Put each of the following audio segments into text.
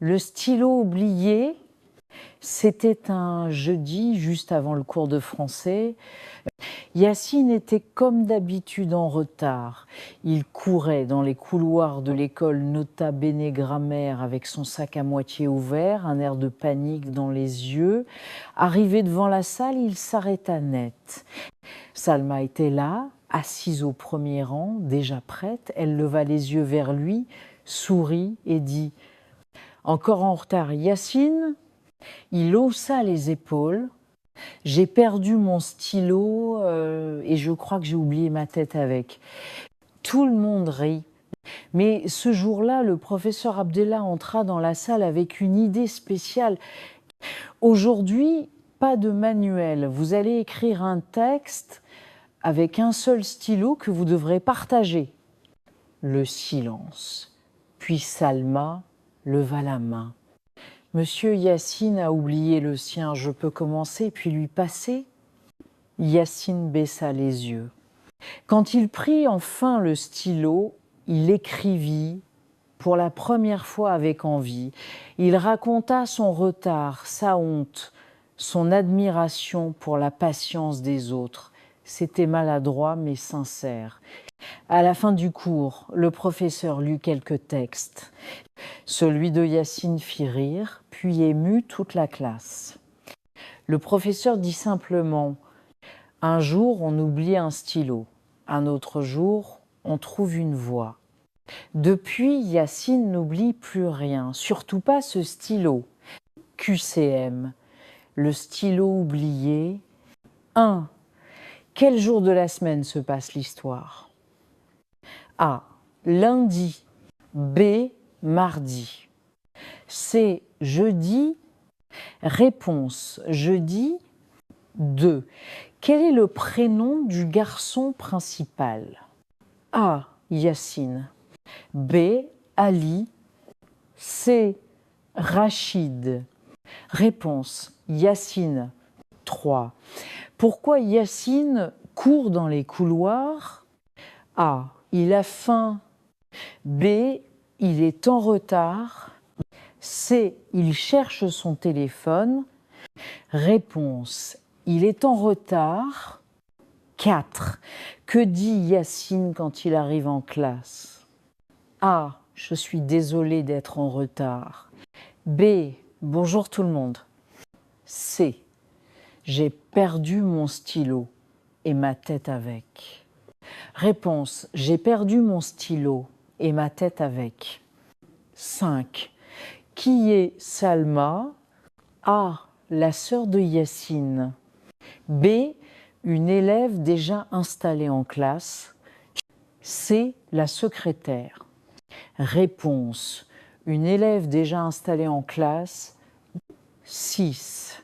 Le stylo oublié, c'était un jeudi, juste avant le cours de français. Yacine était comme d'habitude en retard. Il courait dans les couloirs de l'école Nota Bene Grammaire avec son sac à moitié ouvert, un air de panique dans les yeux. Arrivé devant la salle, il s'arrêta net. Salma était là, assise au premier rang, déjà prête. Elle leva les yeux vers lui, sourit et dit « Encore en retard, Yacine ?» Il haussa les épaules. « J'ai perdu mon stylo et je crois que j'ai oublié ma tête avec. » Tout le monde rit. Mais ce jour-là, le professeur Abdellah entra dans la salle avec une idée spéciale. Aujourd'hui, pas de manuel. Vous allez écrire un texte avec un seul stylo que vous devrez partager. Le silence. Puis Salma leva la main. Monsieur Yacine a oublié le sien, je peux commencer puis lui passer ? Yacine baissa les yeux. Quand il prit enfin le stylo, il écrivit pour la première fois avec envie. Il raconta son retard, sa honte, son admiration pour la patience des autres. C'était maladroit mais sincère. À la fin du cours, le professeur lut quelques textes. Celui de Yacine fit rire, puis émut toute la classe. Le professeur dit simplement « Un jour, on oublie un stylo. Un autre jour, on trouve une voie. » Depuis, Yacine n'oublie plus rien, surtout pas ce stylo. QCM, le stylo oublié. 1. Quel jour de la semaine se passe l'histoire? A. Lundi. B. Mardi. C. Jeudi. Réponse. Jeudi. 2. Quel est le prénom du garçon principal? A. Yacine. B. Ali. C. Rachid. Réponse. Yacine. 3. Pourquoi Yacine court dans les couloirs? A. Il a faim. B. Il est en retard. C. Il cherche son téléphone. Réponse. Il est en retard. 4. Que dit Yacine quand il arrive en classe? A. Je suis désolé d'être en retard. B. Bonjour tout le monde. C. J'ai perdu mon stylo et ma tête avec. Réponse. J'ai perdu mon stylo et ma tête avec. 5. Qui est Salma? A. La sœur de Yacine. B. Une élève déjà installée en classe. C. La secrétaire. Réponse. Une élève déjà installée en classe. 6.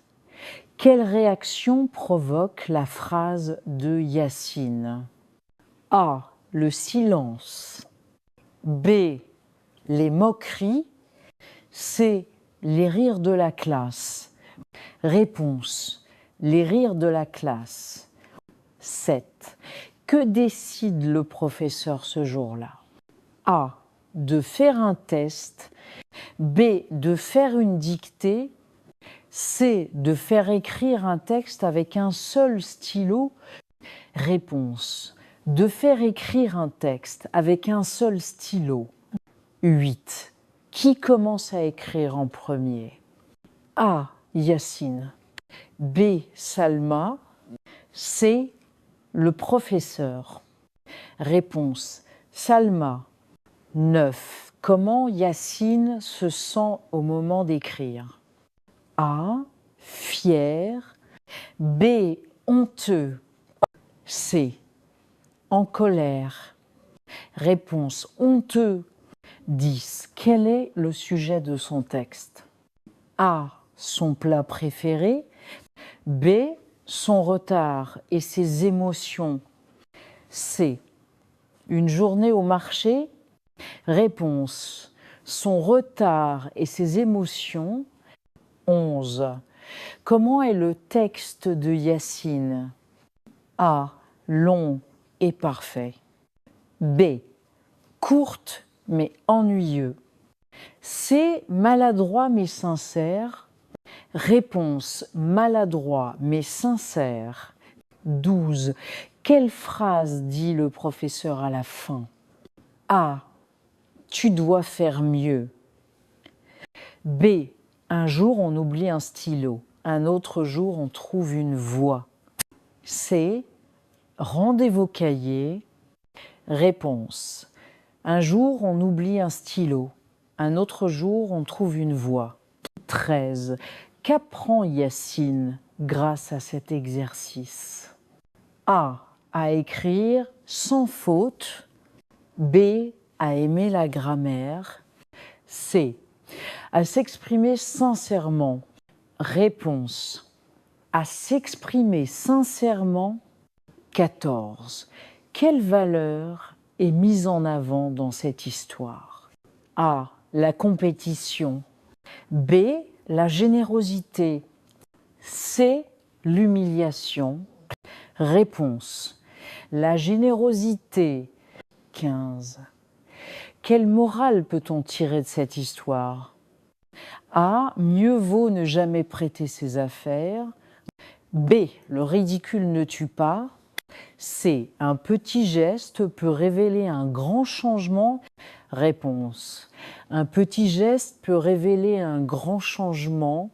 Quelle réaction provoque la phrase de Yacine? A. Le silence. B. Les moqueries. C. Les rires de la classe. Réponse. Les rires de la classe. 7. Que décide le professeur ce jour-là? A. De faire un test. B. De faire une dictée. C. De faire écrire un texte avec un seul stylo. Réponse. De faire écrire un texte avec un seul stylo. 8. Qui commence à écrire en premier? A. Yacine. B. Salma. C. Le professeur. Réponse. Salma. 9. Comment Yacine se sent au moment d'écrire? A. Fier. B. Honteux. C. En colère. Réponse. Honteux. 10. Quel est le sujet de son texte? A. Son plat préféré. B. Son retard et ses émotions. C. Une journée au marché. Réponse. Son retard et ses émotions. 11. Comment est le texte de Yacine? A. Long et parfait. B. Courte mais ennuyeux. C, maladroit mais sincère. Réponse, maladroit mais sincère. 12. Quelle phrase dit le professeur à la fin? A, tu dois faire mieux. B, un jour on oublie un stylo, un autre jour on trouve une voie. C, rendez vos cahiers. Réponse, un jour on oublie un stylo, un autre jour on trouve une voie. 13. Qu'apprend Yacine grâce à cet exercice? A, à écrire sans faute. B, à aimer la grammaire. C, à s'exprimer sincèrement. Réponse, à s'exprimer sincèrement. 14. Quelle valeur est mise en avant dans cette histoire? A, la compétition. B, la générosité. C, l'humiliation. Réponse, la générosité. 15. Quelle morale peut-on tirer de cette histoire? A, mieux vaut ne jamais prêter ses affaires. B, le ridicule ne tue pas. C, un petit geste peut révéler un grand changement. Réponse, un petit geste peut révéler un grand changement.